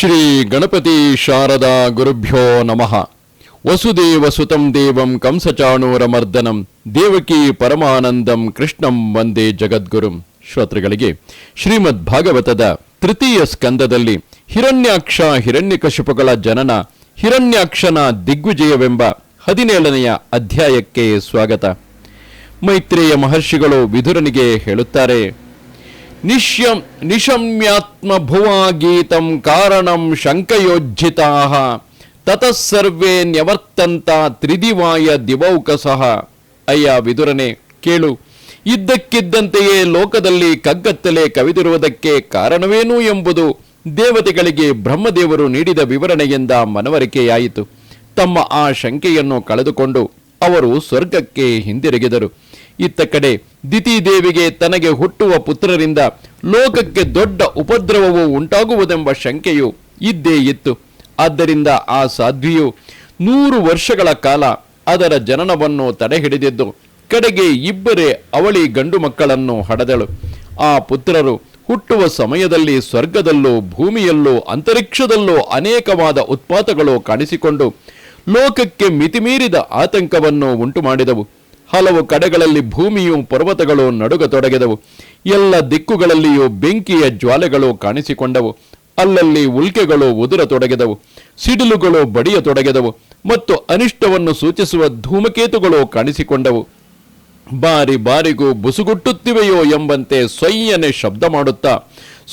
ಶ್ರೀ ಗಣಪತಿ ಶಾರದಾ ಗುರುಭ್ಯೋ ನಮಃ. ವಸುದೇವ ಸುತಂ ದೇವಂ ಕಂಸಚಾಣೂರಮರ್ದನಂ ದೇವಕಿ ಪರಮಾನಂದಂ ಕೃಷ್ಣಂ ವಂದೇ ಜಗದ್ಗುರುಂ. ಶ್ರೋತೃಗಳಿಗೆ ಶ್ರೀಮದ್ ಭಾಗವತದ ತೃತೀಯ ಸ್ಕಂದದಲ್ಲಿ ಹಿರಣ್ಯಾಕ್ಷ ಹಿರಣ್ಯಕಶಿಪುಗಳ ಜನನ, ಹಿರಣ್ಯಾಕ್ಷನ ದಿಗ್ವಿಜಯವೆಂಬ 17ನೆಯ ಅಧ್ಯಾಯಕ್ಕೆ ಸ್ವಾಗತ. ಮೈತ್ರೇಯ ಮಹರ್ಷಿಗಳು ವಿದುರನಿಗೆ ಹೇಳುತ್ತಾರೆ, ನಿಶಮ್ಯಾತ್ಮ ಭುವಾ ಗೀತಂ ಕಾರಣಂ ಶಂಕಯೋಜ್ಜಿತಾಃ ತತಸ್ಸರ್ವೇ ನ್ಯವರ್ತಂತ ತ್ರಿದಿವಾಯ ದಿವೌಕಸಃ. ಅಯ್ಯ ವಿದುರನೇ, ಕೇಳು, ಇದ್ದಕ್ಕಿದ್ದಂತೆಯೇ ಲೋಕದಲ್ಲಿ ಕಗ್ಗತ್ತಲೆ ಕವಿದಿರುವುದಕ್ಕೆ ಕಾರಣವೇನು ಎಂಬುದು ದೇವತೆಗಳಿಗೆ ಬ್ರಹ್ಮದೇವರು ನೀಡಿದ ವಿವರಣೆಯಿಂದ ಮನವರಿಕೆಯಾಯಿತು. ತಮ್ಮ ಆ ಶಂಕೆಯನ್ನು ಕಳೆದುಕೊಂಡು ಅವರು ಸ್ವರ್ಗಕ್ಕೆ ಹಿಂದಿರುಗಿದರು. ಇತ್ತ ಕಡೆ ದಿತಿದೇವಿಗೆ ತನಗೆ ಹುಟ್ಟುವ ಪುತ್ರರಿಂದ ಲೋಕಕ್ಕೆ ದೊಡ್ಡ ಉಪದ್ರವವು ಉಂಟಾಗುವುದೆಂಬ ಶಂಕೆಯು ಇದ್ದೇ ಇತ್ತು. ಆದ್ದರಿಂದ ಆ ಸಾಧ್ವಿಯು 100 ವರ್ಷಗಳ ಕಾಲ ಅದರ ಜನನವನ್ನು ತಡೆಹಿಡಿದಿದ್ದು ಕಡೆಗೆ 2 ಅವಳಿ ಗಂಡು ಮಕ್ಕಳನ್ನು ಹಡೆದಳು. ಆ ಪುತ್ರರು ಹುಟ್ಟುವ ಸಮಯದಲ್ಲಿ ಸ್ವರ್ಗದಲ್ಲೂ ಭೂಮಿಯಲ್ಲೂ ಅಂತರಿಕ್ಷದಲ್ಲೂ ಅನೇಕವಾದ ಉತ್ಪಾತಗಳು ಕಾಣಿಸಿಕೊಂಡು ಲೋಕಕ್ಕೆ ಮಿತಿಮೀರಿದ ಆತಂಕವನ್ನು ಉಂಟು ಮಾಡಿದವು. ಹಲವು ಕಡೆಗಳಲ್ಲಿ ಭೂಮಿಯು ಪರ್ವತಗಳು ನಡುಗತೊಡಗಿದವು. ಎಲ್ಲ ದಿಕ್ಕುಗಳಲ್ಲಿಯೂ ಬೆಂಕಿಯ ಜ್ವಾಲೆಗಳು ಕಾಣಿಸಿಕೊಂಡವು. ಅಲ್ಲಲ್ಲಿ ಉಲ್ಕೆಗಳು ಉದುರತೊಡಗಿದವು, ಸಿಡಿಲುಗಳು ಬಡಿಯತೊಡಗಿದವು ಮತ್ತು ಅನಿಷ್ಟವನ್ನು ಸೂಚಿಸುವ ಧೂಮಕೇತುಗಳು ಕಾಣಿಸಿಕೊಂಡವು. ಬಾರಿ ಬಾರಿಗೂ ಬುಸುಗುಟ್ಟುತ್ತಿವೆಯೋ ಎಂಬಂತೆ ಸೊಯ್ಯನೆ ಶಬ್ದ ಮಾಡುತ್ತಾ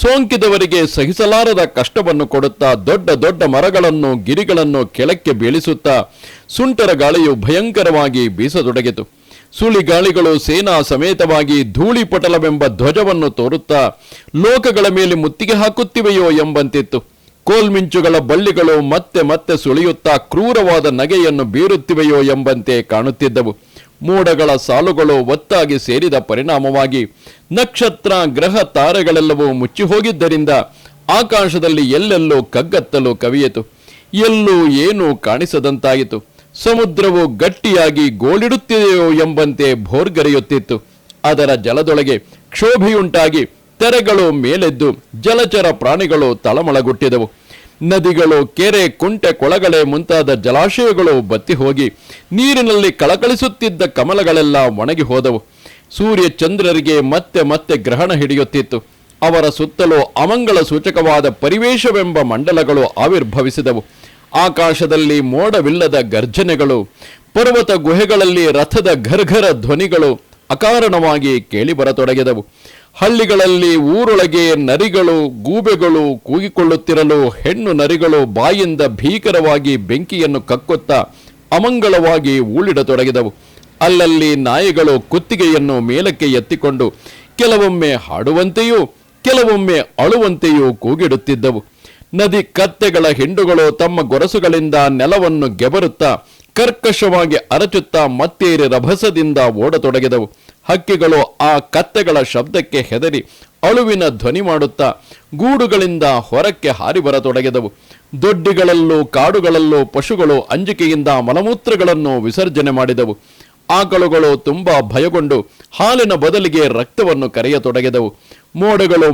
ಸೋಂಕಿದವರಿಗೆ ಸಹಿಸಲಾರದ ಕಷ್ಟವನ್ನು ಕೊಡುತ್ತಾ ದೊಡ್ಡ ದೊಡ್ಡ ಮರಗಳನ್ನು ಗಿರಿಗಳನ್ನು ಕೆಳಕ್ಕೆ ಬೀಳಿಸುತ್ತಾ ಸುಂಟರ ಗಾಳಿಯು ಭಯಂಕರವಾಗಿ ಬೀಸತೊಡಗಿತು. ಸುಳಿಗಾಳಿಗಳು ಸೇನಾ ಸಮೇತವಾಗಿ ಧೂಳಿಪಟಲವೆಂಬ ಧ್ವಜವನ್ನು ತೋರುತ್ತಾ ಲೋಕಗಳ ಮೇಲೆ ಮುತ್ತಿಗೆ ಹಾಕುತ್ತಿವೆಯೋ ಎಂಬಂತಿತ್ತು. ಕೋಲ್ಮಿಂಚುಗಳ ಬಳ್ಳಿಗಳು ಮತ್ತೆ ಮತ್ತೆ ಸುಳಿಯುತ್ತಾ ಕ್ರೂರವಾದ ನಗೆಯನ್ನು ಬೀರುತ್ತಿವೆಯೋ ಎಂಬಂತೆ ಕಾಣುತ್ತಿದ್ದವು. ಮೋಡಗಳ ಸಾಲುಗಳು ಒತ್ತಾಗಿ ಸೇರಿದ ಪರಿಣಾಮವಾಗಿ ನಕ್ಷತ್ರ ಗ್ರಹ ತಾರೆಗಳೆಲ್ಲವೂ ಮುಚ್ಚಿ ಹೋಗಿದ್ದರಿಂದ ಆಕಾಶದಲ್ಲಿ ಎಲ್ಲೆಲ್ಲೋ ಕಗ್ಗತ್ತಲು ಕವಿಯಿತು. ಎಲ್ಲೂ ಏನೂ ಕಾಣಿಸದಂತಾಯಿತು. ಸಮುದ್ರವು ಗಟ್ಟಿಯಾಗಿ ಗೋಳಿಡುತ್ತಿದೆಯೋ ಎಂಬಂತೆ ಭೋರ್ಗರೆಯುತ್ತಿತ್ತು. ಅದರ ಜಲದೊಳಗೆ ಕ್ಷೋಭೆಯುಂಟಾಗಿ ತೆರೆಗಳು ಮೇಲೆದ್ದು ಜಲಚರ ಪ್ರಾಣಿಗಳು ತಳಮಳಗುಟ್ಟಿದವು. ನದಿಗಳು, ಕೆರೆ, ಕುಂಟೆ, ಕೊಳಗಳೆ ಮುಂತಾದ ಜಲಾಶಯಗಳು ಬತ್ತಿ ಹೋಗಿ ನೀರಿನಲ್ಲಿ ಕಳಕಳಿಸುತ್ತಿದ್ದ ಕಮಲಗಳೆಲ್ಲ ಒಣಗಿ ಹೋದವು. ಸೂರ್ಯ ಚಂದ್ರರಿಗೆ ಮತ್ತೆ ಮತ್ತೆ ಗ್ರಹಣ ಹಿಡಿಯುತ್ತಿತ್ತು. ಅವರ ಸುತ್ತಲೂ ಅಮಂಗಳ ಸೂಚಕವಾದ ಪರಿವೇಶವೆಂಬ ಮಂಡಲಗಳು ಆವಿರ್ಭವಿಸಿದವು. ಆಕಾಶದಲ್ಲಿ ಮೋಡವಿಲ್ಲದ ಗರ್ಜನೆಗಳು, ಪರ್ವತ ಗುಹೆಗಳಲ್ಲಿ ರಥದ ಘರ್ಘರ ಧ್ವನಿಗಳು ಅಕಾರಣವಾಗಿ ಕೇಳಿಬರತೊಡಗಿದವು. ಹಳ್ಳಿಗಳಲ್ಲಿ ಊರೊಳಗೆ ನರಿಗಳು, ಗೂಬೆಗಳು ಕೂಗಿಕೊಳ್ಳುತ್ತಿರಲು ಹೆಣ್ಣು ನರಿಗಳು ಬಾಯಿಂದ ಭೀಕರವಾಗಿ ಬೆಂಕಿಯನ್ನು ಕಕ್ಕುತ್ತಾ ಅಮಂಗಳವಾಗಿ ಊಳಿಡತೊಡಗಿದವು. ಅಲ್ಲಲ್ಲಿ ನಾಯಿಗಳು ಕುತ್ತಿಗೆಯನ್ನು ಮೇಲಕ್ಕೆ ಎತ್ತಿಕೊಂಡು ಕೆಲವೊಮ್ಮೆ ಹಾಡುವಂತೆಯೂ ಕೆಲವೊಮ್ಮೆ ಅಳುವಂತೆಯೂ ಕೂಗಿಡುತ್ತಿದ್ದವು. ನದಿ ಕತ್ತೆಗಳ ಹಿಂಡುಗಳು ತಮ್ಮ ಗೊರಸುಗಳಿಂದ ನೆಲವನ್ನು ಗೆಬರುತ್ತಾ ಕರ್ಕಶವಾಗಿ ಅರಚುತ್ತಾ ಮತ್ತೇರಿ ರಭಸದಿಂದ ಓಡತೊಡಗಿದವು. ಹಕ್ಕಿಗಳು ಆ ಕತ್ತೆಗಳ ಶಬ್ದಕ್ಕೆ ಹೆದರಿ ಅಳುವಿನ ಧ್ವನಿ ಮಾಡುತ್ತಾ ಗೂಡುಗಳಿಂದ ಹೊರಕ್ಕೆ ಹಾರಿ ಬರತೊಡಗಿದವು. ದೊಡ್ಡಿಗಳಲ್ಲೂ ಕಾಡುಗಳಲ್ಲೂ ಪಶುಗಳು ಅಂಜಿಕೆಯಿಂದ ಮಲಮೂತ್ರಗಳನ್ನು ವಿಸರ್ಜನೆ ಮಾಡಿದವು. ಆಕಳುಗಳು ತುಂಬಾ ಭಯಗೊಂಡು ಹಾಲಿನ ಬದಲಿಗೆ ರಕ್ತವನ್ನು ಕರೆಯತೊಡಗಿದವು. ಮೋಡಗಳು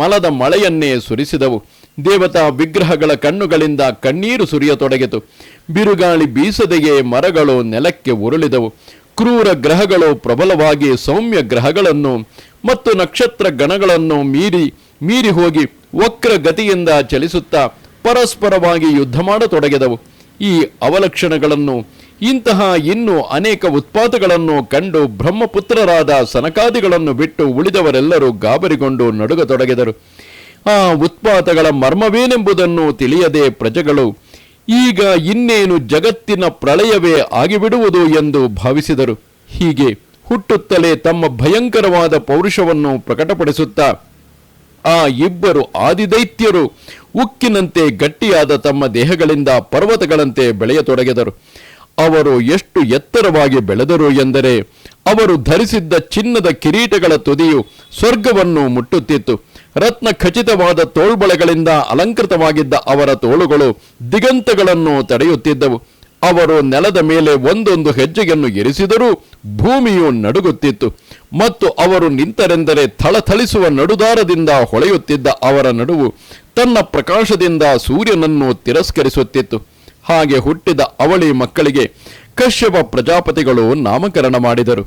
ಮಲದ ಮಳೆಯನ್ನೇ ಸುರಿಸಿದವು. ದೇವತಾ ವಿಗ್ರಹಗಳ ಕಣ್ಣುಗಳಿಂದ ಕಣ್ಣೀರು ಸುರಿಯತೊಡಗಿತು. ಬಿರುಗಾಳಿ ಬೀಸದೆಯೇ ಮರಗಳು ನೆಲಕ್ಕೆ ಉರುಳಿದವು. ಕ್ರೂರ ಗ್ರಹಗಳು ಪ್ರಬಲವಾಗಿ ಸೌಮ್ಯ ಗ್ರಹಗಳನ್ನು ಮತ್ತು ನಕ್ಷತ್ರ ಗಣಗಳನ್ನು ಮೀರಿ ಹೋಗಿ ವಕ್ರ ಗತಿಯಿಂದ ಚಲಿಸುತ್ತಾ ಪರಸ್ಪರವಾಗಿ ಯುದ್ಧ ಮಾಡತೊಡಗಿದವು. ಈ ಅವಲಕ್ಷಣಗಳನ್ನು, ಇಂತಹ ಇನ್ನೂ ಅನೇಕ ಉತ್ಪಾತಗಳನ್ನು ಕಂಡು ಬ್ರಹ್ಮಪುತ್ರರಾದ ಸನಕಾದಿಗಳನ್ನು ಬಿಟ್ಟು ಉಳಿದವರೆಲ್ಲರೂ ಗಾಬರಿಗೊಂಡು ನಡುಗತೊಡಗಿದರು. ಆ ಉತ್ಪಾತಗಳ ಮರ್ಮವೇನೆಂಬುದನ್ನು ತಿಳಿಯದೆ ಪ್ರಜೆಗಳು ಈಗ ಇನ್ನೇನು ಜಗತ್ತಿನ ಪ್ರಳಯವೇ ಆಗಿಬಿಡುವುದು ಎಂದು ಭಾವಿಸಿದರು. ಹೀಗೆ ಹುಟ್ಟುತ್ತಲೇ ತಮ್ಮ ಭಯಂಕರವಾದ ಪೌರುಷವನ್ನು ಪ್ರಕಟಪಡಿಸುತ್ತಾ ಆ 2 ಆದಿದೈತ್ಯರು ಉಕ್ಕಿನಂತೆ ಗಟ್ಟಿಯಾದ ತಮ್ಮ ದೇಹಗಳಿಂದ ಪರ್ವತಗಳಂತೆ ಬೆಳೆಯತೊಡಗಿದರು. ಅವರು ಎಷ್ಟು ಎತ್ತರವಾಗಿ ಬೆಳೆದರು ಎಂದರೆ ಅವರು ಧರಿಸಿದ್ದ ಚಿನ್ನದ ಕಿರೀಟಗಳ ತುದಿಯು ಸ್ವರ್ಗವನ್ನು ಮುಟ್ಟುತ್ತಿತ್ತು. ರತ್ನ ಖಚಿತವಾದ ತೋಳ್ಬಳೆಗಳಿಂದ ಅಲಂಕೃತವಾಗಿದ್ದ ಅವರ ತೋಳುಗಳು ದಿಗಂತಗಳನ್ನು ತಡೆಯುತ್ತಿದ್ದವು. ಅವರು ನೆಲದ ಮೇಲೆ ಒಂದೊಂದು ಹೆಜ್ಜೆಯನ್ನು ಇರಿಸಿದರೂ ಭೂಮಿಯು ನಡುಗುತ್ತಿತ್ತು ಮತ್ತು ಅವರು ನಿಂತರೆಂದರೆ ಥಳಥಳಿಸುವ ನಡುದಾರದಿಂದ ಹೊಳೆಯುತ್ತಿದ್ದ ಅವರ ನಡುವು ತನ್ನ ಪ್ರಕಾಶದಿಂದ ಸೂರ್ಯನನ್ನು ತಿರಸ್ಕರಿಸುತ್ತಿತ್ತು. ಹಾಗೆ ಹುಟ್ಟಿದ ಅವಳಿ ಮಕ್ಕಳಿಗೆ ಕಶ್ಯಪ ಪ್ರಜಾಪತಿಗಳು ನಾಮಕರಣ ಮಾಡಿದರು.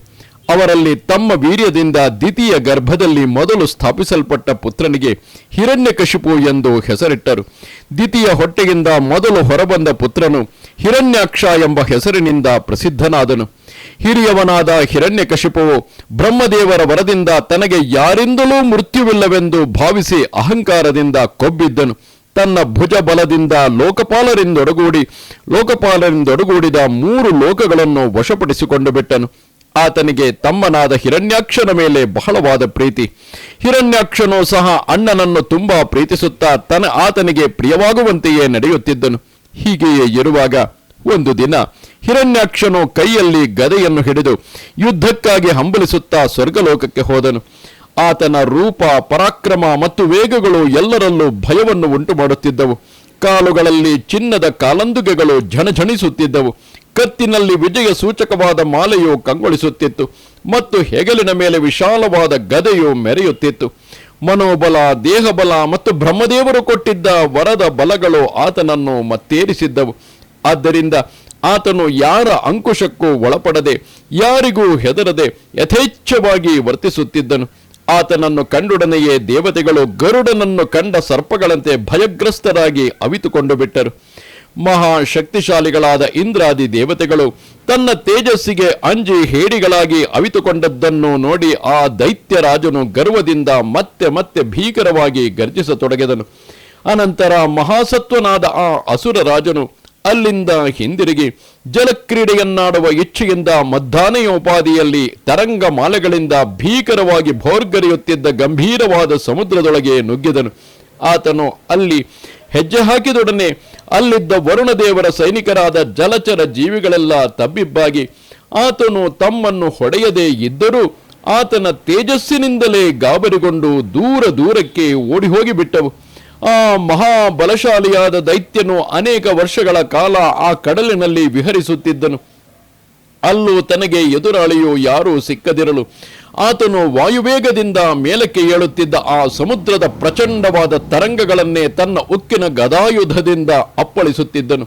ಅವರಲ್ಲಿ ತಮ್ಮ ವೀರ್ಯದಿಂದ ದ್ವಿತೀಯ ಗರ್ಭದಲ್ಲಿ ಮೊದಲು ಸ್ಥಾಪಿಸಲ್ಪಟ್ಟ ಪುತ್ರನಿಗೆ ಹಿರಣ್ಯಕಶಿಪು ಎಂದು ಹೆಸರಿಟ್ಟರು. ದ್ವಿತೀಯ ಹೊಟ್ಟೆಯಿಂದ ಮೊದಲು ಹೊರಬಂದ ಪುತ್ರನು ಹಿರಣ್ಯಾಕ್ಷ ಎಂಬ ಹೆಸರಿನಿಂದ ಪ್ರಸಿದ್ಧನಾದನು. ಹಿರಿಯವನಾದ ಹಿರಣ್ಯಕಶಿಪುವು ಬ್ರಹ್ಮದೇವರ ವರದಿಂದ ತನಗೆ ಯಾರಿಂದಲೂ ಮೃತ್ಯುವಿಲ್ಲವೆಂದು ಭಾವಿಸಿ ಅಹಂಕಾರದಿಂದ ಕೊಬ್ಬಿದ್ದನು. ತನ್ನ ಭುಜ ಬಲದಿಂದ ಲೋಕಪಾಲರಿಂದೊಡಗೂಡಿದ 3 ಲೋಕಗಳನ್ನು ವಶಪಡಿಸಿಕೊಂಡು ಬಿಟ್ಟನು. ಆತನಿಗೆ ತಮ್ಮನಾದ ಹಿರಣ್ಯಾಕ್ಷನ ಮೇಲೆ ಬಹಳವಾದ ಪ್ರೀತಿ. ಹಿರಣ್ಯಾಕ್ಷನೂ ಸಹ ಅಣ್ಣನನ್ನು ತುಂಬಾ ಪ್ರೀತಿಸುತ್ತಾ ಆತನಿಗೆ ಪ್ರಿಯವಾಗುವಂತೆಯೇ ನಡೆಯುತ್ತಿದ್ದನು. ಹೀಗೆಯೇ ಇರುವಾಗ ಒಂದು ದಿನ ಹಿರಣ್ಯಾಕ್ಷನು ಕೈಯಲ್ಲಿ ಗದೆಯನ್ನು ಹಿಡಿದು ಯುದ್ಧಕ್ಕಾಗಿ ಹಂಬಲಿಸುತ್ತಾ ಸ್ವರ್ಗಲೋಕಕ್ಕೆ ಹೋದನು. ಆತನ ರೂಪ, ಪರಾಕ್ರಮ ಮತ್ತು ವೇಗಗಳು ಎಲ್ಲರಲ್ಲೂ ಭಯವನ್ನು ಉಂಟು ಮಾಡುತ್ತಿದ್ದವು. ಕಾಲುಗಳಲ್ಲಿ ಚಿನ್ನದ ಕಾಲಂದುಗೆಗಳು ಝಣಝಣಿಸುತ್ತಿದ್ದವು. ಕತ್ತಿನಲ್ಲಿ ವಿಜಯ ಸೂಚಕವಾದ ಮಾಲೆಯು ಕಂಗೊಳಿಸುತ್ತಿತ್ತು ಮತ್ತು ಹೆಗಲಿನ ಮೇಲೆ ವಿಶಾಲವಾದ ಗದೆಯು ಮೆರೆಯುತ್ತಿತ್ತು. ಮನೋಬಲ, ದೇಹಬಲ ಮತ್ತು ಬ್ರಹ್ಮದೇವರು ಕೊಟ್ಟಿದ್ದ ವರದ ಬಲಗಳು ಆತನನ್ನು ಮತ್ತೇರಿಸಿದ್ದವು. ಆದ್ದರಿಂದ ಆತನು ಯಾರ ಅಂಕುಶಕ್ಕೂ ಒಳಪಡದೆ, ಯಾರಿಗೂ ಹೆದರದೆ ಯಥೇಚ್ಛವಾಗಿ ವರ್ತಿಸುತ್ತಿದ್ದನು. ಆತನನ್ನು ಕಂಡೊಡನೆಯೇ ದೇವತೆಗಳು ಗರುಡನನ್ನು ಕಂಡ ಸರ್ಪಗಳಂತೆ ಭಯಗ್ರಸ್ತರಾಗಿ ಅವಿತುಕೊಂಡು ಬಿಟ್ಟರು. ಮಹಾಶಕ್ತಿಶಾಲಿಗಳಾದ ಇಂದ್ರಾದಿ ದೇವತೆಗಳು ತನ್ನ ತೇಜಸ್ಸಿಗೆ ಅಂಜಿ ಹೇಡಿಗಳಾಗಿ ಅವಿತುಕೊಂಡದ್ದನ್ನು ನೋಡಿ ಆ ದೈತ್ಯರಾಜನು ಗರ್ವದಿಂದ ಮತ್ತೆ ಮತ್ತೆ ಭೀಕರವಾಗಿ ಗರ್ಜಿಸತೊಡಗಿದನು. ಅನಂತರ ಮಹಾಸತ್ವನಾದ ಆ ಅಸುರ ರಾಜನು ಅಲ್ಲಿಂದ ಹಿಂದಿರುಗಿ ಜಲಕ್ರೀಡೆಯನ್ನಾಡುವ ಇಚ್ಛೆಯಿಂದ ಮಧ್ಯಾಹ್ನಯೋಪಾದಿಯಲ್ಲಿ ತರಂಗ ಮಾಲೆಗಳಿಂದ ಭೀಕರವಾಗಿ ಭೋರ್ಗರೆಯುತ್ತಿದ್ದ ಗಂಭೀರವಾದ ಸಮುದ್ರದೊಳಗೆ ನುಗ್ಗಿದನು. ಆತನು ಅಲ್ಲಿ ಹೆಜ್ಜೆ ಹಾಕಿದೊಡನೆ ಅಲ್ಲಿದ್ದ ವರುಣದೇವರ ಸೈನಿಕರಾದ ಜಲಚರ ಜೀವಿಗಳೆಲ್ಲ ತಬ್ಬಿಬ್ಬಾಗಿ ಆತನು ತಮ್ಮನ್ನು ಹೊಡೆಯದೇ ಇದ್ದರೂ ಆತನ ತೇಜಸ್ಸಿನಿಂದಲೇ ಗಾಬರಿಗೊಂಡು ದೂರಕ್ಕೆ ಓಡಿ ಹೋಗಿಬಿಟ್ಟವು. ಆ ಮಹಾಬಲಶಾಲಿಯಾದ ದೈತ್ಯನು ಅನೇಕ ವರ್ಷಗಳ ಕಾಲ ಆ ಕಡಲಿನಲ್ಲಿ ವಿಹರಿಸುತ್ತಿದ್ದನು. ಅಲ್ಲೂ ತನಗೆ ಎದುರಾಳಿಯು ಯಾರೂ ಸಿಕ್ಕದಿರಲು ಆತನು ವಾಯುವೇಗದಿಂದ ಮೇಲಕ್ಕೆ ಏಳುತ್ತಿದ್ದ ಆ ಸಮುದ್ರದ ಪ್ರಚಂಡವಾದ ತರಂಗಗಳನ್ನೇ ತನ್ನ ಉಕ್ಕಿನ ಗದಾಯುಧದಿಂದ ಅಪ್ಪಳಿಸುತ್ತಿದ್ದನು.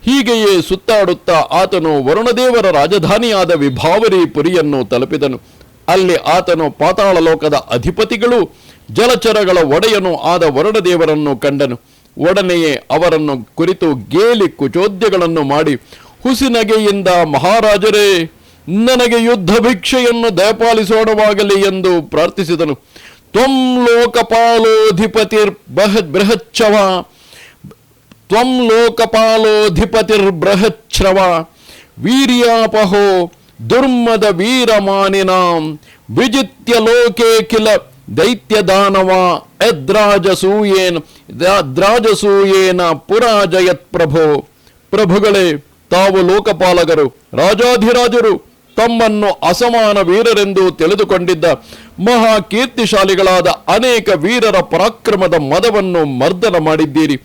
ಹೀಗೆಯೇ ಸುತ್ತಾಡುತ್ತಾ ಆತನು ವರುಣದೇವರ ರಾಜಧಾನಿಯಾದ ವಿಭಾವರಿ ಪುರಿಯನ್ನು ತಲುಪಿದನು. ಅಲ್ಲಿ ಆತನು ಪಾತಾಳ ಲೋಕದ ಅಧಿಪತಿಗಳು ಜಲಚರಗಳ ಒಡೆಯನು ಆದ ವರುಣದೇವರನ್ನು ಕಂಡನು. ಒಡನೆಯೇ ಅವರನ್ನು ಕುರಿತು ಗೇಲಿ ಕುಚೋದ್ಯಗಳನ್ನು ಮಾಡಿ ಹುಸಿನಗೆಯಿಂದ, ಮಹಾರಾಜರೇ, ನನಗೆ ಯುದ್ಧ ಭಿಕ್ಷೆಯನ್ನು ದಯಪಾಲಿಸೋಣವಾಗಲಿ ಎಂದು ಪ್ರಾರ್ಥಿಸಿದನು. ತ್ವಂ ಲೋಕಪಾಲೋಧಿಪತಿರ್ಬೃಹಚ್ಛ್ರವ ವೀರ್ಯಾಪಹೋ ದುರ್ಮದ ವೀರಮಾನಿನಾಂ ವಿಜಿತ್ಯ ಲೋಕೆ ಕಿಲ ದೈತ್ಯ ದಾನವ ದ್ರಾಜಸೂಯೇನ ಪುರಾಜಯತ್ ಪ್ರಭೋ. ಪ್ರಭುಗಳೇ, ತಾವು ಲೋಕಪಾಲಕರು, ರಾಜಾಧಿರಾಜರು, ತಮ್ಮನ್ನು ಅಸಮಾನ ವೀರರೆಂದು ತಿಳಿದುಕೊಂಡಿದ್ದ ಮಹಾಕೀರ್ತಿಶಾಲಿಗಳಾದ ಅನೇಕ ವೀರರ ಪರಾಕ್ರಮದ ಮದವನ್ನು ಮರ್ದನ ಮಾಡಿದ್ದೀರಿ.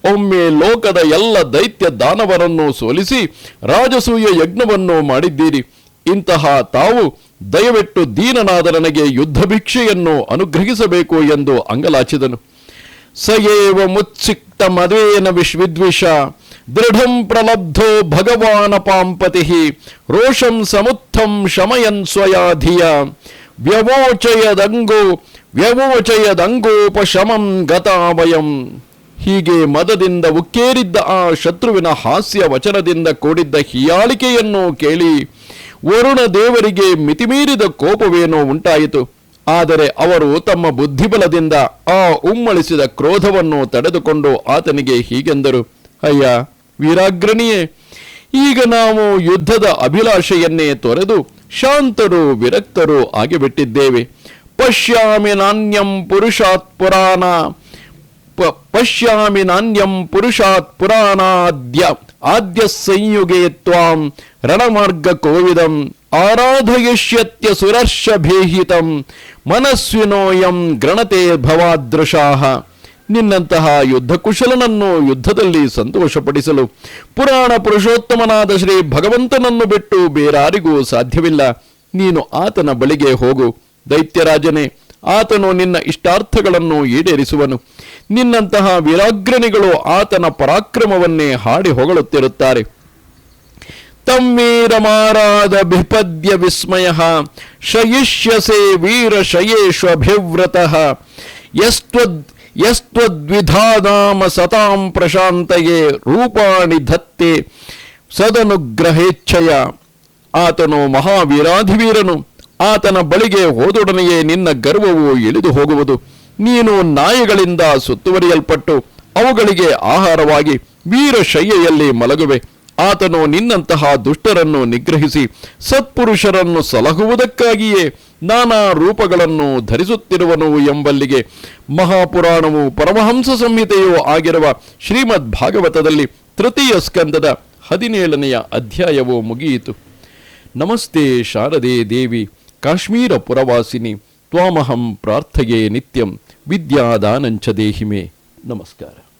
ಒಮ್ಮೆ ಲೋಕದ ಎಲ್ಲ ದೈತ್ಯ ದಾನವರನ್ನು ಸೋಲಿಸಿ ರಾಜಸೂಯ ಯಜ್ಞವನ್ನು ಮಾಡಿದ್ದೀರಿ. ಇಂತಹ ತಾವು ದಯವಿಟ್ಟು ದೀನನಾದ ನನಗೆ ಯುದ್ಧ ಭಿಕ್ಷೆಯನ್ನು ಅನುಗ್ರಹಿಸಬೇಕು ಎಂದು ಅಂಗಲಾಚಿದನು. ಸಯೇವ ಮುತ್ಸಿಕ್ತ ಮದೇನ ವಿದ್ವಿಷ ದೃಢಂ ಪ್ರಲಬ್ಧೋ ಭಗವಾನ ಪಾಂಪತಿ ರೋಷಂ ಸಮುತ್ಥಂ ಶಮಯನ್ ಸ್ವಯಾಧಿಯ ವ್ಯವೋಚಯದಂಗೋಪಶಮಂ ಗತಾವಯಂ. ಹೀಗೆ ಮದದಿಂದ ಉಕ್ಕೇರಿದ್ದ ಆ ಶತ್ರುವಿನ ಹಾಸ್ಯ ವಚನದಿಂದ ಕೂಡಿದ್ದ ಹೀಯಾಳಿಕೆಯನ್ನು ಕೇಳಿ ವರುಣ ದೇವರಿಗೆ ಮಿತಿಮೀರಿದ ಕೋಪವೇನೋ ಉಂಟಾಯಿತು. ಆದರೆ ಅವರು ತಮ್ಮ ಬುದ್ಧಿಬಲದಿಂದ ಆ ಉಮ್ಮಳಿಸಿದ ಕ್ರೋಧವನ್ನು ತಡೆದುಕೊಂಡು ಆತನಿಗೆ ಹೀಗೆಂದರು: ಅಯ್ಯ ವೀರಾಗ್ರಣಿಯೇ, ಈಗ ನಾವು ಯುದ್ಧದ ಅಭಿಲಾಷೆಯನ್ನೇ ತೊರೆದು ಶಾಂತರು ವಿರಕ್ತರು ಆಗಿಬಿಟ್ಟಿದ್ದೇವೆ. ಪಶ್ಯಾಮಿ ನಾನ್ಯಂ ಪುರುಷಾತ್ ಆದ್ಯ ಸಂಯುಗೇ ತ್ವಾಂ ರಣಮಾರ್ಗ ಕೋವಿದಂ ಆರಾಧಯಿಷ್ಯತ್ಯ ಸುರರ್ಷ ಭೀಹಿತಂ ಮನಸ್ವಿನೋಯಂ ಗಣತೆ ಭವಾದೃಶಾಃ. ನಿನ್ನಂತಹ ಯುದ್ಧ ಕುಶಲನನ್ನು ಯುದ್ಧದಲ್ಲಿ ಸಂತೋಷಪಡಿಸಲು ಪುರಾಣ ಪುರುಷೋತ್ತಮನಾದ ಶ್ರೀ ಭಗವಂತನನ್ನು ಬಿಟ್ಟು ಬೇರಾರಿಗೂ ಸಾಧ್ಯವಿಲ್ಲ. ನೀನು ಆತನ ಬಳಿಗೆ ಹೋಗು. ದೈತ್ಯರಾಜನೇ, ಆತನು ನಿನ್ನ ಇಷ್ಟಾರ್ಥಗಳನ್ನು ಈಡೇರಿಸುವನು. ನಿನ್ನಂತಹ ವೀರಾಗ್ರಣಿಗಳು ಆತನ ಪರಾಕ್ರಮವನ್ನೇ ಹಾಡಿ ಹೊಗಳುತ್ತಿರುತ್ತಾರೆ. ತಮ್ಮೀರಮಾರಾದ ಬಿಪದ್ಯ ವಿಸ್ಮಯ ಶಯಿಷ್ಯಸೆ ವೀರ ಶಯೇಷ್ವಭಿವ್ರತಃ ಯಸ್ತ್ವದ್ವಿಧಾನಾಮ ಸತಾಂ ಪ್ರಶಾಂತಯೇ ರೂಪಾಣಿ ಧತ್ತೆ ಸದನುಗ್ರಹೇಚ್ಛಯ. ಆತನು ಮಹಾವೀರಾಧಿವೀರನು. ಆತನ ಬಳಿಗೆ ಹೋದೊಡನೆಯೇ ನಿನ್ನ ಗರ್ವವು ಇಳಿದು ಹೋಗುವುದು. ನೀನು ನಾಯಿಗಳಿಂದ ಸುತ್ತುವರಿಯಲ್ಪಟ್ಟು ಅವುಗಳಿಗೆ ಆಹಾರವಾಗಿ ವೀರಶಯ್ಯೆಯಲ್ಲಿ ಮಲಗುವೆ. ಆತನು ನಿನ್ನಂತಹ ದುಷ್ಟರನ್ನು ನಿಗ್ರಹಿಸಿ ಸತ್ಪುರುಷರನ್ನು ಸಲಹುವುದಕ್ಕಾಗಿಯೇ ನಾನಾ ರೂಪಗಳನ್ನು ಧರಿಸುತ್ತಿರುವನು ಎಂಬಲ್ಲಿಗೆ ಮಹಾಪುರಾಣವು ಪರಮಹಂಸ ಸಂಹಿತೆಯೂ ಆಗಿರುವ ಶ್ರೀಮದ್ ಭಾಗವತದಲ್ಲಿ ತೃತೀಯ ಸ್ಕಂದದ 17ನೆಯ ಅಧ್ಯಾಯವು ಮುಗಿಯಿತು. ನಮಸ್ತೆ ಶಾರದೆ ದೇವಿ ಕಾಶ್ಮೀರ ಪುರವಾಸಿನಿ ತ್ವಾಮಹಂ ಪ್ರಾರ್ಥಯೇ ನಿತ್ಯಂ ವಿದ್ಯಾದಾನಂಚ ದೇಹಿಮೆ. ನಮಸ್ಕಾರ.